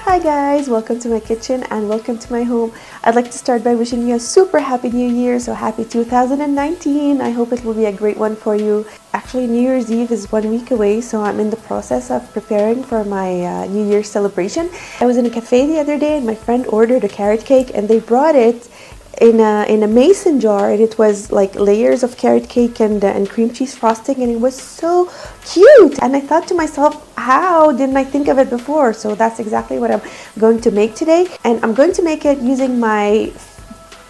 Hi guys, welcome to my kitchen and welcome to my home. I'd like to start by wishing you a super happy new year. So happy 2019. I hope it will be a great one for you. Actually, New Year's Eve is 1 week away, so I'm in the process of preparing for my New Year's celebration. I was in a cafe the other day and my friend ordered a carrot cake and they brought it in a mason jar, and it was like layers of carrot cake and cream cheese frosting, and it was so cute. And I thought to myself, how didn't I think of it before? So that's exactly what I'm going to make today, and I'm going to make it using my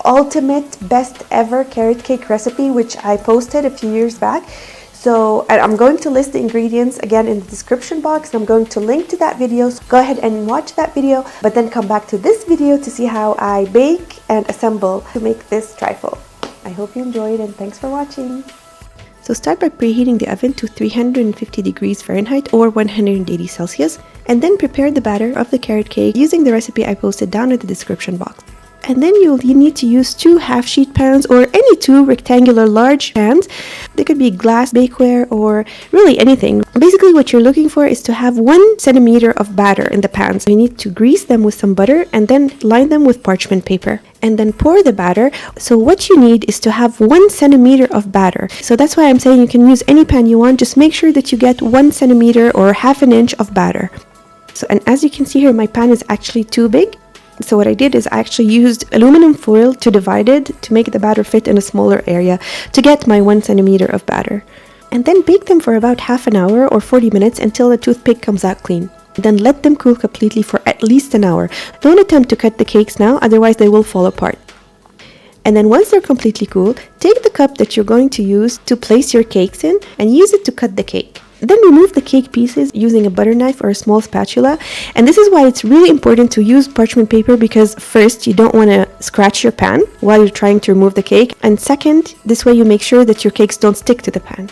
ultimate best ever carrot cake recipe, which I posted a few years back. So I'm going to list the ingredients again in the description box, and I'm going to link to that video. So go ahead and watch that video, but then come back to this video to see how I bake and assemble to make this trifle. I hope you enjoyed and thanks for watching. So start by preheating the oven to 350 degrees Fahrenheit or 180 Celsius, and then prepare the batter of the carrot cake using the recipe I posted down in the description box. And then you need to use 2 half-sheet pans or any 2 rectangular large pans. They could be glass, bakeware, or really anything. Basically what you're looking for is to have 1 centimeter of batter in the pans. You need to grease them with some butter and then line them with parchment paper. And then pour the batter. So what you need is to have 1 centimeter of batter. So that's why I'm saying you can use any pan you want. Just make sure that you get 1 centimeter or half an inch of batter. So, and as you can see here, my pan is actually too big. So what I did is I actually used aluminum foil to divide it to make the batter fit in a smaller area to get my 1 centimeter of batter. And then bake them for about half an hour or 40 minutes until the toothpick comes out clean. Then let them cool completely for at least an hour. Don't attempt to cut the cakes now, otherwise they will fall apart. And then once they're completely cool, take the cup that you're going to use to place your cakes in and use it to cut the cake. Then remove the cake pieces using a butter knife or a small spatula. And this is why it's really important to use parchment paper, because first, you don't want to scratch your pan while you're trying to remove the cake. And second, this way you make sure that your cakes don't stick to the pan.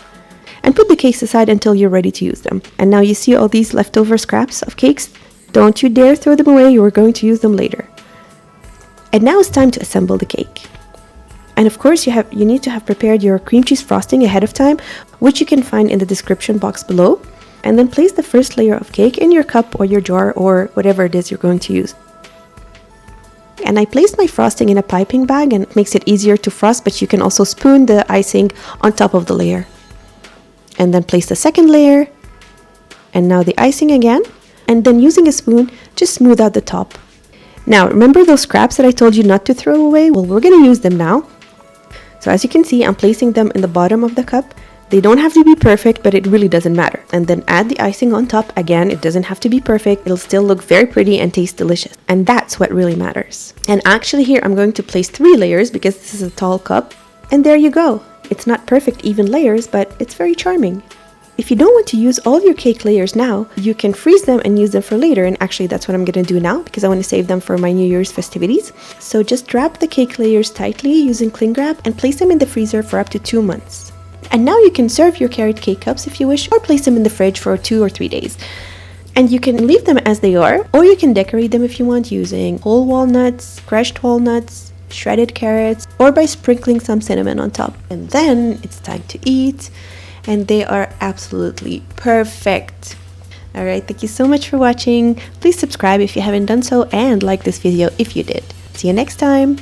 And put the cakes aside until you're ready to use them. And now you see all these leftover scraps of cakes? Don't you dare throw them away, you're going to use them later. And now it's time to assemble the cake. And of course, you need to have prepared your cream cheese frosting ahead of time, which you can find in the description box below. And then place the first layer of cake in your cup or your jar or whatever it is you're going to use. And I placed my frosting in a piping bag, and it makes it easier to frost, but you can also spoon the icing on top of the layer. And then place the second layer, and now the icing again. And then using a spoon, just smooth out the top. Now, remember those scraps that I told you not to throw away? Well, we're going to use them now. So as you can see, I'm placing them in the bottom of the cup. They don't have to be perfect, but it really doesn't matter. And then add the icing on top. Again, it doesn't have to be perfect. It'll still look very pretty and taste delicious. And that's what really matters. And actually here, I'm going to place 3 layers because this is a tall cup. And there you go. It's not perfect even layers, but it's very charming. If you don't want to use all your cake layers now, you can freeze them and use them for later. And actually that's what I'm going to do now because I want to save them for my New Year's festivities. So just wrap the cake layers tightly using cling wrap and place them in the freezer for up to 2 months. And now you can serve your carrot cake cups if you wish, or place them in the fridge for 2 or 3 days. And you can leave them as they are, or you can decorate them if you want using whole walnuts, crushed walnuts, shredded carrots, or by sprinkling some cinnamon on top. And then it's time to eat. And they are absolutely perfect. Alright, thank you so much for watching. Please subscribe if you haven't done so and like this video if you did. See you next time.